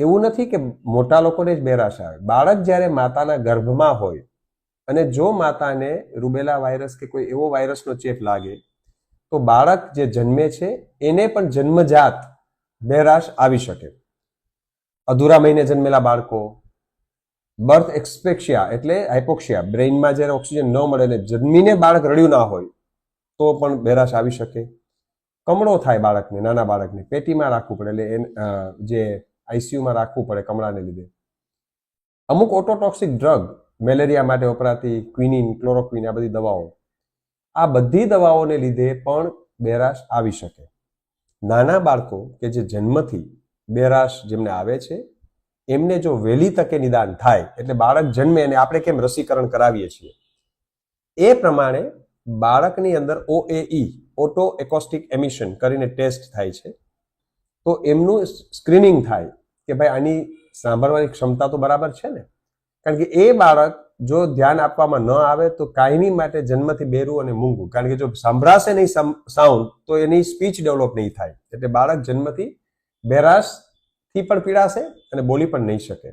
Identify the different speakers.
Speaker 1: એવું નથી કે મોટા લોકોને જ બેરાશ આવે. બાળક જ્યારે માતાના ગર્ભમાં હોય અને જો માતાને રૂબેલા વાયરસ કે કોઈ એવો વાયરસનો ચેપ લાગે તો બાળક જે જન્મે છે એને પણ જન્મજાત બેરાશ આવી શકે. અધૂરા મહિને જન્મેલા બાળકો, બર્થ એક્સપેક્સિયા એટલે હાઇપોક્સિયા, બ્રેઇનમાં જ્યારે ઓક્સિજન ન મળે ને જન્મીને બાળક રડ્યું ના હોય તો પણ બેરાશ આવી શકે. કમળો થાય બાળકને, નાના બાળકને પેટીમાં રાખવું પડે, એટલે જે આઈસીયુમાં રાખવું પડે કમળાને લીધે. અમુક ઓટોટોક્સિક ડ્રગ, મેલેરિયા માટે વપરાતી ક્વિનિન, ક્લોરોક્વિન, આ બધી દવાઓ, આ બધી દવાઓને લીધે પણ બેરાશ આવી શકે. નાના બાળકો કે જે જન્મથી બેરાશ જેમને આવે છે એમને જો વહેલી તકે નિદાન થાય, એટલે બાળક જન્મે અને આપણે કેમ રસીકરણ કરાવીએ છીએ એ પ્રમાણે બાળકની અંદર OAE, ઓટો એકોસ્ટિક એમિશન કરીને ટેસ્ટ થાય છે. તો એમનું સ્ક્રીનિંગ થાય કે ભાઈ આની સાંભળવાની ક્ષમતા તો બરાબર છે ને. કારણ કે એ બાળક જો ધ્યાન આપવામાં ન આવે તો કાયમી માટે જન્મથી બેરું અને મૂંગું. કારણ કે જો સાંભળાશે નહીં સાઉન્ડ તો એની સ્પીચ ડેવલપ નહીં થાય. એટલે બાળક જન્મથી બેરાશથી પણ પીડાશે અને બોલી પણ નહીં શકે.